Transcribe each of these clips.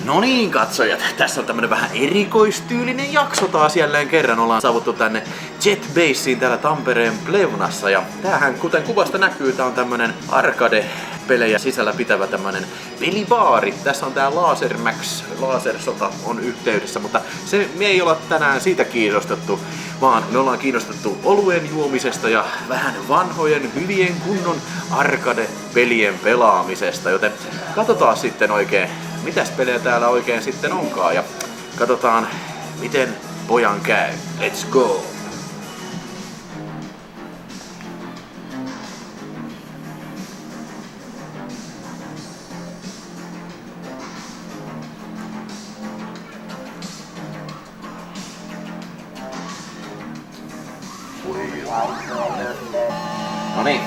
No niin, katsojat, tässä on tämmönen vähän erikoistyylinen jakso taas jälleen kerran. Ollaan saavuttu tänne Jet Baseen täällä Tampereen Plevnassa. Ja tämähän, kuten kuvasta näkyy, tää on tämmönen arcade-pelejä sisällä pitävä tämmönen pelibaari. Tässä on tää Laser Max, Lasersota on yhteydessä, mutta me ei olla tänään siitä kiinnostettu, vaan me ollaan kiinnostettu oluen juomisesta ja vähän vanhojen hyvien kunnon arcade-pelien pelaamisesta. Joten katsotaan sitten oikein, mitäs pelejä täällä oikein sitten onkaan, ja katsotaan miten pojan käy. Let's go! Noniin,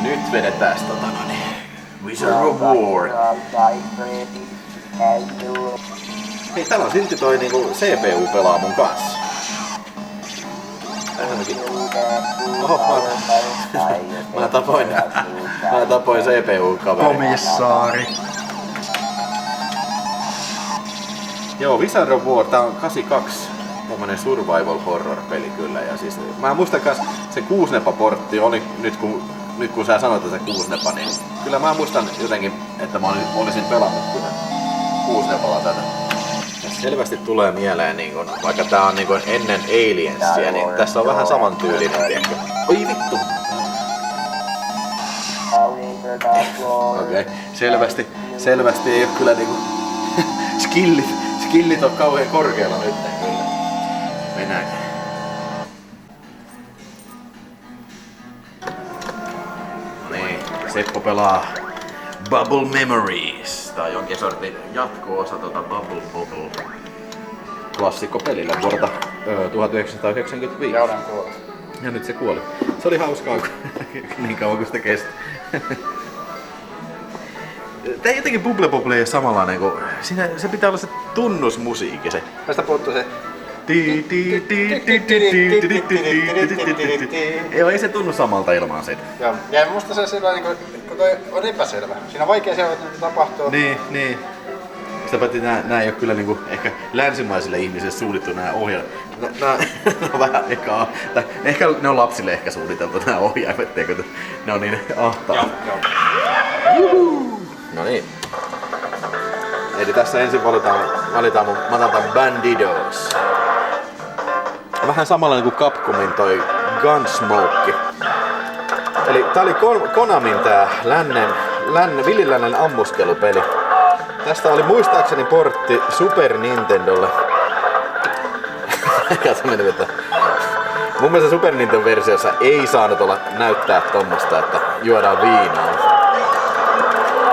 nyt vedetään Wizard of War. Hei, täällä on silti toi niinku CPU pelaa mun kanssa. Oho, mä tapoin CPU-kaverin. Komissaari. Joo, Wizard of War, tää on 82. Tommonen survival horror peli kyllä, ja siis mä muistan kans se kuusnepa-portti oli nyt kun sä sanoit se kuusnepa, niin kyllä mä muistan jotenkin, että mä olisin pelannut kyllä kuusnepalla tätä. Ja selvästi tulee mieleen, niin kun, vaikka tää on niin kun ennen Aliensia, niin tässä on vähän samantyylinen, tiedätkö? Oi vittu! Okei, selvästi ei oo kyllä niinku skillit on kauhean korkealla nyt kyllä. Mennään. No niin, Seppo pelaa Bubble Memories, tai jonkin sortin jatko-osa Bubble Bobble klassikkopelillä vuodelta 1995. Ja nyt se kuoli. Se oli hauskaa niin kauan kuin sitä kesti. Tää jotenkin Bubble Bobble ei ole samanlainen kuin... Siinä se pitää olla se tunnusmusiikki se. Tästä puuttuu se... Ei se tunnu samalta ilman siitä. Joo, ja musta se sillä niinku, kun toi on epäselvä. Siinä on vaikea selvä, että tapahtuu. Niin. Sitä päätti nää ei oo kyllä niinku ehkä länsimaisille ihmisille suunnittu nää ohjaimet. Nää on vähän ehkä ne on lapsille ehkä suunniteltu nää ohjaimet, teikö ne on niin ahtaa. Juhu! No niin. Eli tässä ensin valitaan mun Matatan Bandidos. Vähän samalla kuin Capcomin toi Gunsmoke. Eli tää oli Konamin tää villilännen ammuskelupeli. Tästä oli muistaakseni portti Super Nintendolle. Mun mielestä Super Nintendo versiossa ei saanut olla näyttää tommosta, että juodaan viinaa.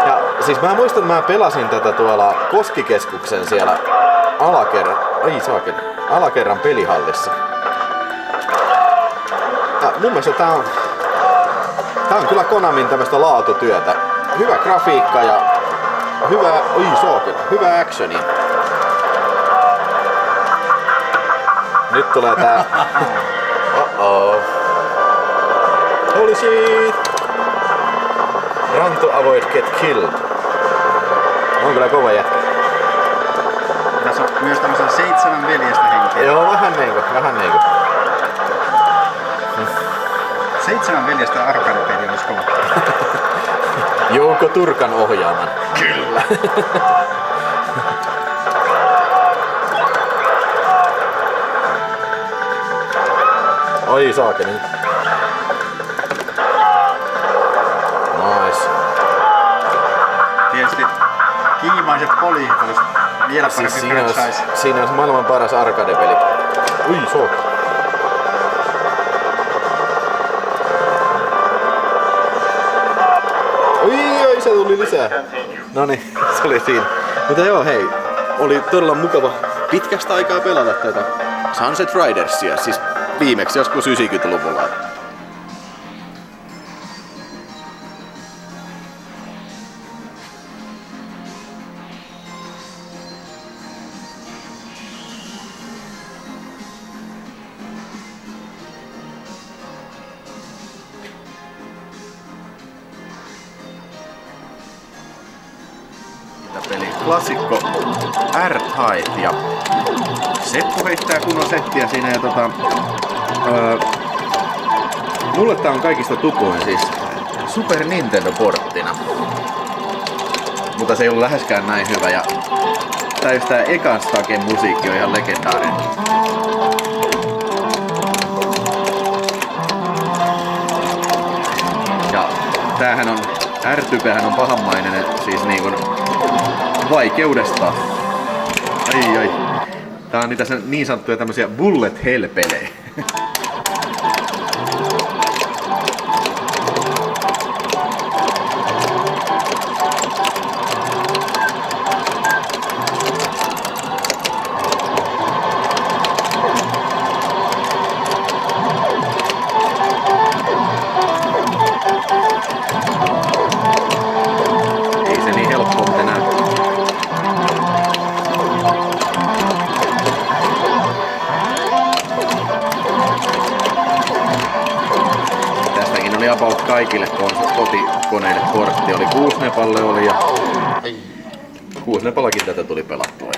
Ja siis mä muistan, että mä pelasin tätä tuolla Koskikeskuksen siellä alakerran pelihallissa. Ja mun mielestä tää on kyllä Konamin tämmöstä laatutyötä. Hyvä grafiikka ja hyvä actioni. Nyt tulee tää... Holy shit! Run to avoid get killed. On kyllä kova jätkä. Tässä on myös tämmösen 7 veljestä henkeä. Joo, vähän niinku. 7 veljestä arcade-peli olisi kova. Jouko Turkan ohjaaman. Kyllä. Oi saakeli. Nice. Tietysti kiimaiset poliisit olisi vielä parempi franchise. Siinä on maailman paras arcade-peli. Ui saakeli. Oi, se tuli lisää. Noniin, se oli siinä. Mutta joo, hei, oli todella mukava pitkästä aikaa pelata tätä Sunset Ridersia, siis viimeksi joskus 90-luvulla. peli. Klassikko R-Type ja Seppo heittää kunnon settiä siinä ja mulle tää on kaikista tutuin siis Super Nintendo-porttina. Mutta se ei ollut läheskään näin hyvä ja tää ekan Stagen musiikki on ihan legendaarinen. Ja tämähän on, R-Typehän on pahammainen siis niinkun vaikeudesta. Ai. Tää on niitä niin sanottuja tämmösiä bullet hell-pelejä. About kaikille kotikoneille portti oli. Kuusnepalle oli ja Kuusnepallakin tätä tuli pelattua.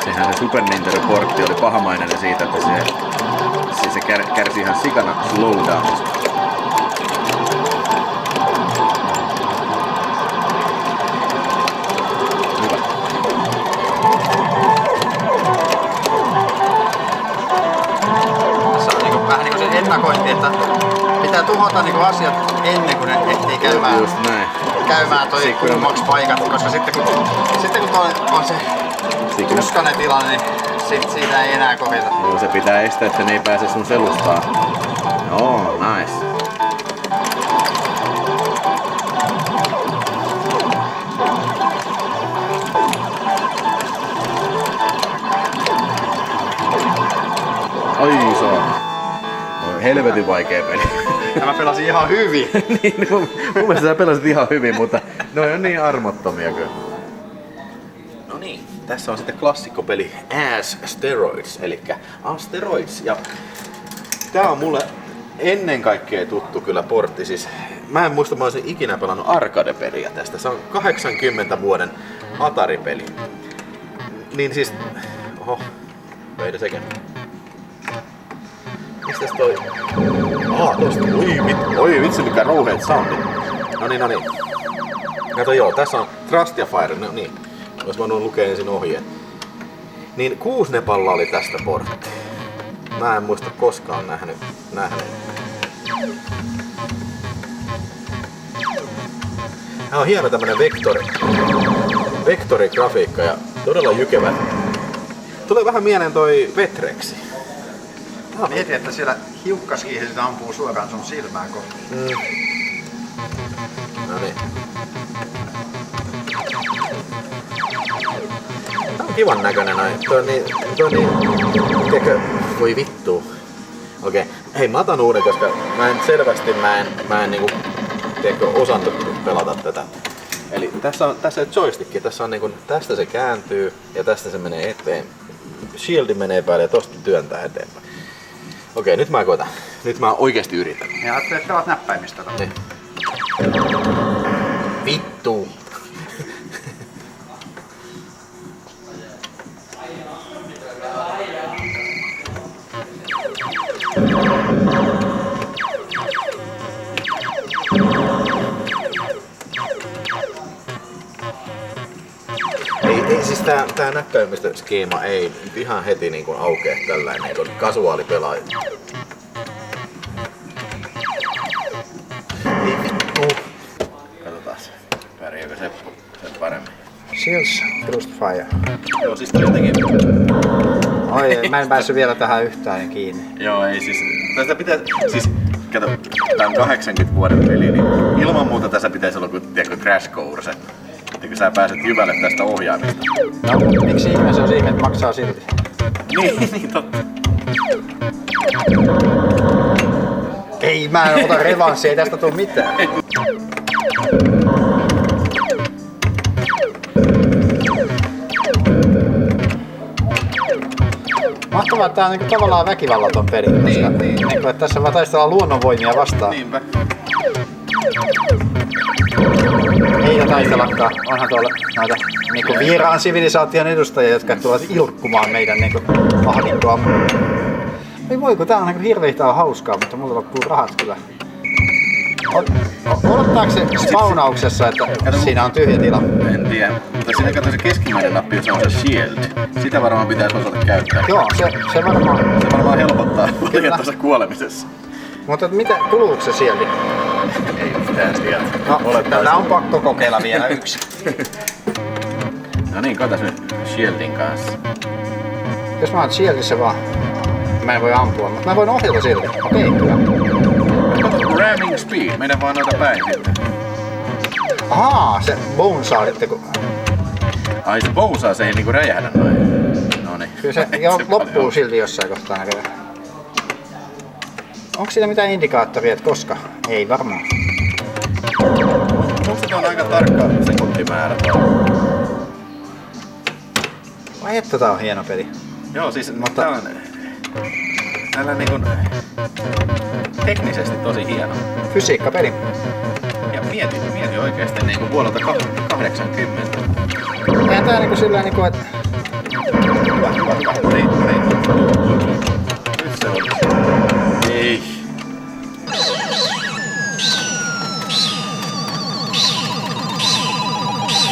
Sehän se Super Nintendo portti oli pahamainen siitä, että se kärsi ihan sikana slowdownista. Ennakointi, että pitää tuhota niinku asiat ennen kuin ne ehtii käymään toi kuumaksi paikat, koska sitten kun on se tuskainen tilanne, niin siitä ei enää kohita. Joo, se pitää estää, että ne ei pääse sun selustaan. Joo, nice. Ai saa. Helvetin vaikea peli. Ja mä pelasin ihan hyvin. Niin, mun mielestä sä pelasit ihan hyvin, mutta ne on niin armottomia kyllä. No niin, tässä on sitten klassikkopeli Asteroids, elikkä Asteroids. Ja tää on mulle ennen kaikkea tuttu kyllä portti. Siis, mä en muista, mä olisin ikinä pelannut arcade-peliä tästä. Se on 80 vuoden Atari-peli. Niin siis, oho, meidän sekä. Mistäs toi? Tosta. Oi vitsi mikä rouheet soundi. Noniin. Kato joo, tässä on Trust ja Fire. No niin. Ois voinut lukea ensin ohjeen. Niin Kuusnepalla oli tästä portti. Mä en muista koskaan nähnyt. Tää on hieno tämmönen vektorigrafiikka ja todella jykevä. Tulee vähän mieleen toi Vetrexi. Mietin, että siellä hiukkaskiihiset ampuu suoraan sun silmään kohti. No niin. Tää on kivan näköinen noin. Toi on niin... Tiedätkö? Voi vittu. Okei. Hei, mä otan uuden, koska mä en niinku... Tiedätkö, osannut pelata tätä. Eli tässä on joystick. Tässä on niinku... Tästä se kääntyy ja tästä se menee eteen. Shieldi menee päälle ja tosta työntää eteenpäin. Okei, nyt mä koitan. Nyt mä oikeesti yritän. Ja ajattelin, että pelaat näppäimistöllä. Niin. Vittu. Ei siis tää näppäimistöskeema ei ihan heti niinku aukea tällainen niinku kasuaalipelaaja. Ei vittu. Katsotaas, pärjääkö Seppo sen paremmin. Shields, Trust Fire. Joo, siis jotenkin... Oi, mä en päässyt vielä tähän yhtään kiinni. Joo, ei siis... Tästä pitää... Siis, kato, tää on 80 vuoden peli, niin ilman muuta tässä pitäisi olla kuin, tiedätkö, Crash Course. Että kun sä pääset jyvälle tästä ohjaamista. No, miksi ihmeessä on siinä, että maksaa silti? niin totta. Ei, mä en ota revanssia, ei tästä tuu mitään. Mahtavaa, että tää on niinku tavallaan väkivallaton peli, koska niinku, että tässä vaan taistellaan luonnonvoimia vastaan. Niinpä. taistellakaan. Onhan tuolla noita niinku vieraan sivilisaation edustajia, jotka tulevat ilkkumaan meidän niinku ahdinkoa. Ei voi, kun tää on niinku hirveitä hauskaa, mutta mulla loppuu rahat kyllä. Odottaako se spawnauksessa, että siinä on tyhjä tila? En tiedä, mutta siinä katsoo se keskimmäinen nappi, jossa on se shield. Sitä varmaan pitäisi osata käyttää. Joo, se varmaan helpottaa valitettavassa kuolemisessa. Mutta mitä, kuluuko se sieltä? Ei mitään tiedä. No, tätä on pakko kokeilla vielä yksi. No niin, katas nyt shieldin kanssa. Jos mä oon shieldissä vaan, mä en voi ampua, mutta mä voin ohjata silti. Okei, kyllä. Ramming speed, meidän vaan noita päin sitten. Ahaa, se bonesaa sitten kun... Ai se bousaa, se ei niinku räjähdä noin. Noniin. Kyllä se jo loppuu silti jossain kohtaa näköjään. Onko siinä mitään indikaattoria, että koska? Ei varmaan. Musta on aika tarkka sekuntimäärä. Vai että tää on hieno peli. Joo, siis tää on... Tällä niinku... Teknisesti tosi hieno. Fysiikkapeli. Ja mieti oikeesti niinku vuodelta 80. Eihän tää niinku silleen niinku, että... Hyvä. Nyt se on. Ei.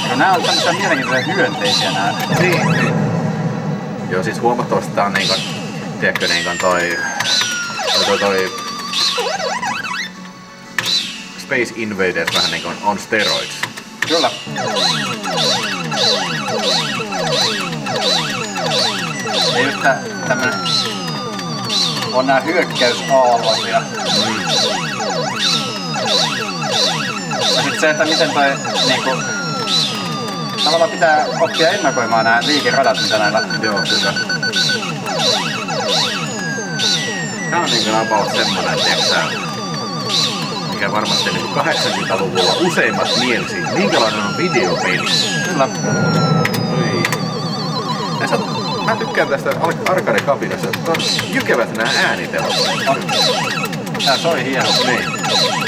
No nää on tämmöisiä mielenkiintoisia hyönteisiä nää. Niin. Joo, siis huomattavasti tää on niinkon... Tiedätkö niinkon toi Space Invaders vähän niinkon on steroids. Kyllä. Ei just tämmönen... On nää hyökkäysaallot ja... Ja sit se, että miten toi niinku... Tavallaan pitää oppia ennakoimaan nää liikeradat, mitä näillä... Joo, kyllä. Tää on niinku about semmonen, tiiäksä, mikä varmasti niinku 80-luvulla useimmat mielsi, minkälainen on videopeli. Kyllä. Mä tykkään tästä arcade-kabinasta, että on jykevät nää äänitelot. Tää soi hienosti. Niin.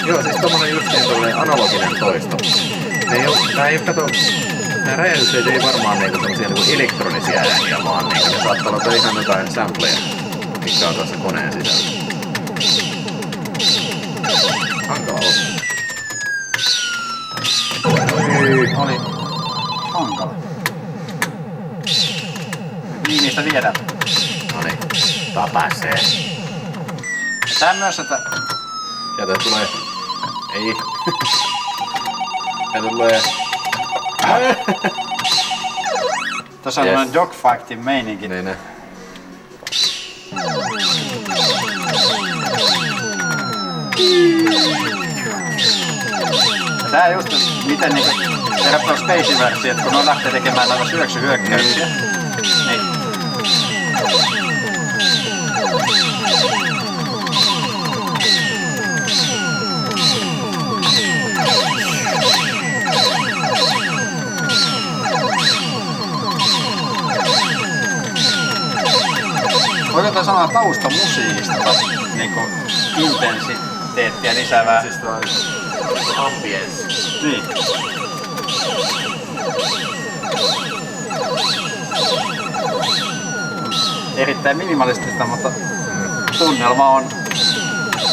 Joo, siis tommonen justiin tommonen analoginen toisto. Nää ei kato... Nää räjähdykset ei varmaan niinku tommosia niinku elektronisia ääniä, vaan niinku ne saattaa olla ihan jotain sampleja, mitkä on tuossa koneen sisällä. Hankala on. Oli hankala. Niin niistä viedään. Noniin, tapasee. Tää myös, että... Sieltä tulee... Ei. Sieltä tulee... Tässä on yes. Dogfightin meininki. Niin. Tää just miten niinku verrattuna Space-versiin, että kun ne lähtee tekemään näitä syöksyhyökkäyksiä, niin voidaan sanoa taustamusiikista niinku intensiteettiä lisäävää. Siis on ambience. Niin. Erittäin minimalistista, mutta tunnelma on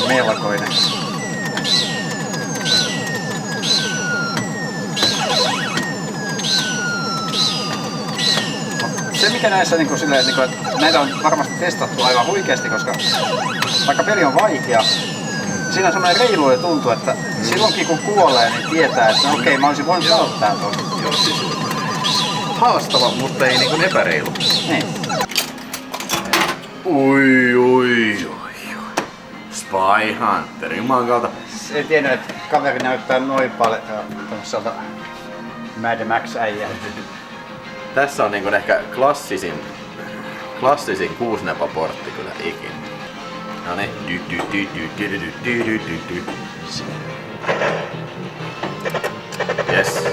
melkoinen. Se mikä näissä niinku silleen, niinku, että näitä on varmasti testattu aivan huikeasti, koska vaikka peli on vaikea, siinä on semmoinen reilu ja tuntuu, että silloinkin kun kuolee, niin tietää, että no okei, mä olisin voinut välttää tuon. Joo, siis haastava, mutta ei niinku epäreilu. Niin. Oi. Spy Hunter, jumalan kautta. Ei tiennyt, että kaveri näyttää noin paljon tommoselta Mad Max-äijää. Tässä on niinku ehkä klassisin kuusnepaportti kyllä ikinä. Noniin. Yes.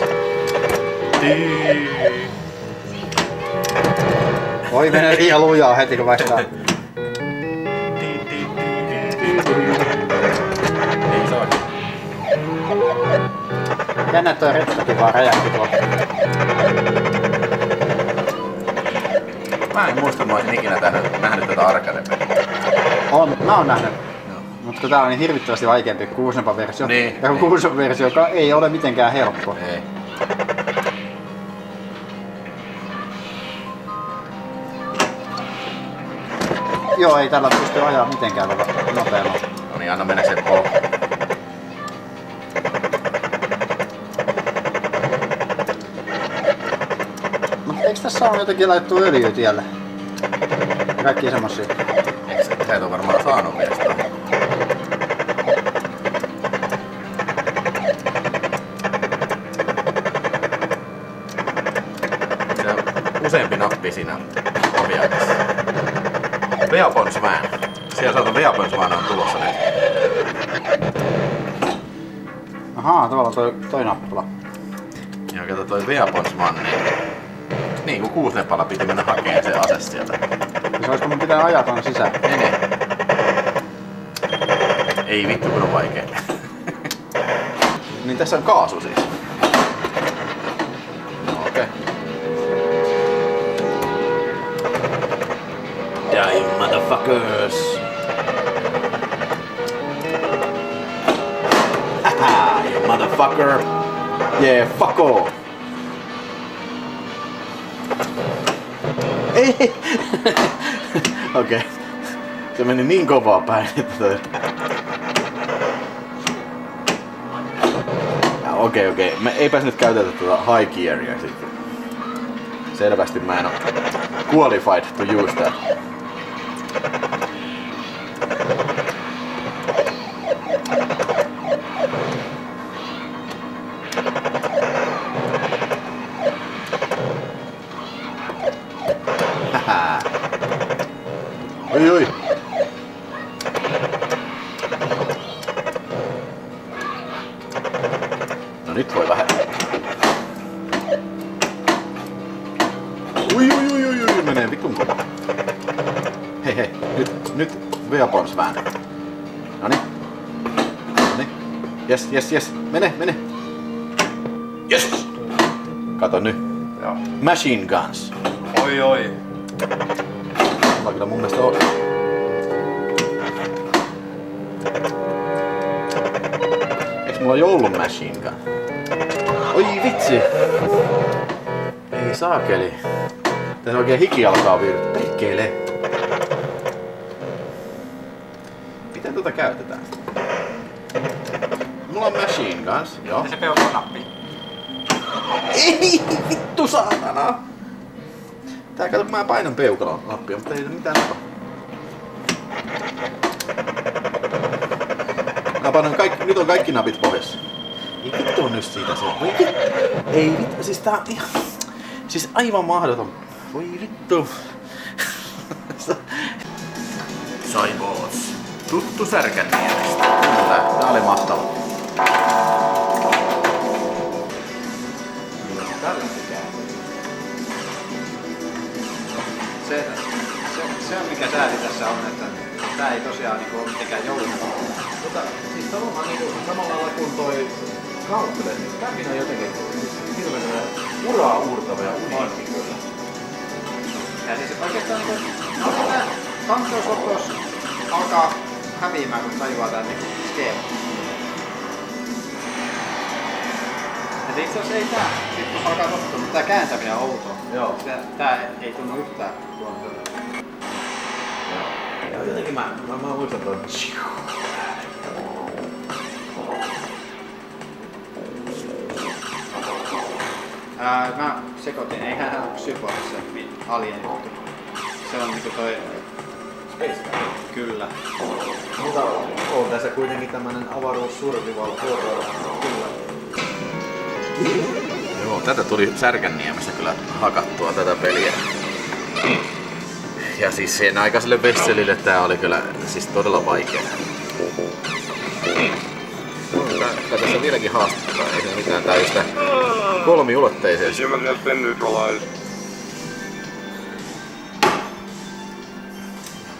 Voi mennä liian lujaa heti kun vaihtaa. Ei saa. Jännä toi rettokin vaan räjähti tuolla. Mä en muista, että mä olisin ikinä nähnyt tätä arcade-peliä. Mä oon nähnyt. Mutta tää on niin hirvittävästi vaikeampi kuin kuusempan versio. Niin, ja kuusempan versio, joka ei ole mitenkään helppo. Ei. Joo, ei tällä pysty ajaa mitenkään nopeammin. No niin, anna mennä se polku. Eiks tässä ole jotenkin laittu öljyä tielle? Kaikki semmosia. Sä et oo varmaan saanut vielä sitä. Se on useampi nappi siinä ohjaimessa. Weapons Man. Siellä saatan Weapons Man on tulossa nyt. Ahaa, tavallaan toi nappula. Ja kato toi Weapons Man, niin kuin kuusnepalla piti mennä hakemaan se ase sieltä. Se olisiko mun pitää ajaa tuonne sisään? Ei vittu kun on vaikea. Niin tässä on kaasu siis. No, okei. Die motherfuckers! Haha, you motherfucker! Yeah, fuck off! Ei! Okei. Se meni niin kovaa päin, että toi... Okei. Eipäs nyt käytetä tuota high gearia sitten. Selvästi mä en oo qualified to use that. Oi. No nyt voi vähän. Ui, menee vitun kova. Hei, nyt Weapons Man. Noniin. Yes. Mene. Yes! Kato nyt. Joo. Machine Guns. Oi. Mulla kyllä mun mielestä on. Eiks mulla joulun Machine Gun? Oi vitsi! Ei saakeli. Tässä oikein hiki alkaa virtaa. Perkele. Miten tuota käytetään? Mulla on Machine Guns, joo. Se peukalonappi. Ei vittu saatana! Tää kato, mä painan peukalon nappia, mutta ei se mitään tapa. Mä painan nyt on kaikki napit pohjassa. Ei vittu on nyt siitä se. Ei vittu, siis tää on ihan... Siis aivan mahdoton. Voi vittu. Cyborgs. Tuttu Särkänniemestä. Kyllä, tää oli mahtava. Se on mikä sääli tässä on, että tää ei tosiaan niinku ole mitenkään joulun. Siis tavallaan niinku samalla lailla kuin toi Gauntlet, niin tämäkin on jotenkin hirveän uraa uurtava ja uniikki kyllä. Ja siis oikeastaan niinku tää kamppeusoppeus alkaa häviämään, kun tajuaa tän niinku skeema. Et itse asiassa ei tää, sit kun alkaa tottua, mutta tää kääntäminen on outoa. Joo. Tää ei tunnu yhtään luonnolta. Ja jotenkin mä muistan tuon. Mä sekoitin, eihän hän ole Psybossa Alien juttu. Se on niinku toi... Space Gun. Kyllä. Mutta on tässä kuitenkin tämmönen avaruus survival horror. Kyllä. Joo, tätä tuli Särkänniemessä kyllä hakattua tätä peliä. Ja siis sen aikaiselle Vesselille tää oli kyllä siis todella vaikea. Tää tässä vieläkin haastuttaa, ei se mitään täystä kolmiulotteisesti.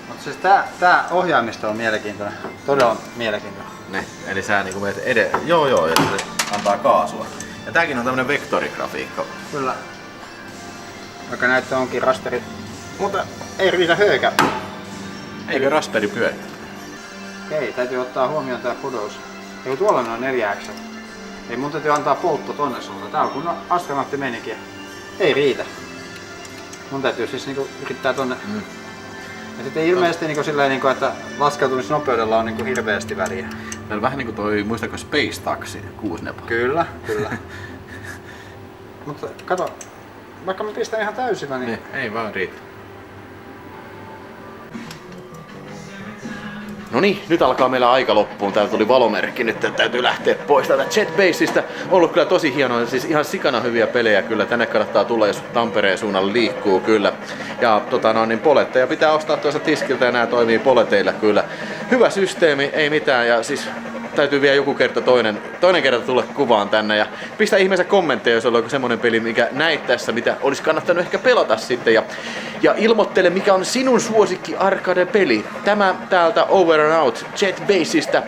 Mutta siis tää ohjaamisto on mielenkiintoinen. Todella mielenkiintoinen. Ne, eli sä niinku menet joo, ja se antaa kaasua. Ja tääkin on tämmönen vektorigrafiikka. Kyllä. Vaikka näyttö onkin rasteri. Mutta ei riitä höökä. Eikö Raspberry pyöri? Okei, täytyy ottaa huomioon tää pudous. Ei tuolla on 4 X. Ei mun täytyy antaa poltto tonne suuntaan. Tää on kun astronaatti menikin. Ei riitä. Mun täytyy siis niinku yrittää tonne. Ja sitten ilmeisesti niinku silleen, niinku, että laskeutumisnopeudella on niinku hirveästi väliä. Meillä vähän niinku toi, muistatko Space Taxi 6-nepa? Kyllä, kyllä. Mutta kato, vaikka mä pistän ihan täysillä, niin... Ei vaan riitä. No niin, nyt alkaa meillä aika loppuun. Täältä tuli valomerkki, nyt täytyy lähteä pois täältä JetBaseista. Ollut kyllä tosi hienoa, siis ihan sikana hyviä pelejä kyllä. Tänne kannattaa tulla, jos Tampereen suunnalla liikkuu kyllä. Ja niin poletteja pitää ostaa tuossa tiskiltä ja nää toimii poleteilla kyllä. Hyvä systeemi, ei mitään ja siis täytyy vielä joku kerta toinen kerta tulla kuvaan tänne ja pistä ihmeessä kommentteja, jos on joku semmonen peli, mikä näit tässä, mitä olisi kannattanut ehkä pelata sitten ja ilmoittele, mikä on sinun suosikki arcade-peli. Tämä täältä Over and Out JetBaseista.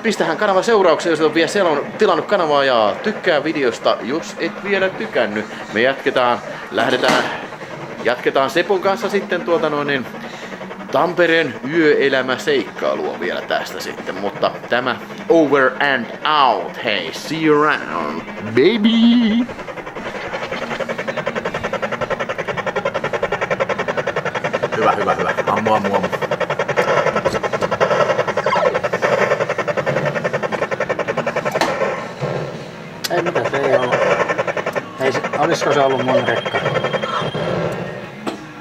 Pistähän kanava seurauksia, jos et ole vielä tilannut kanavaa ja tykkää videosta, jos et vielä tykännyt. Me jatketaan Sepon kanssa sitten Tampereen yöelämäseikkailua vielä tästä sitten, mutta tämä Over and Out, hei, see you around, baby! Hyvä. Ammu. Ei mitään, se ei ollut. Olisiko se ollut mun rekka?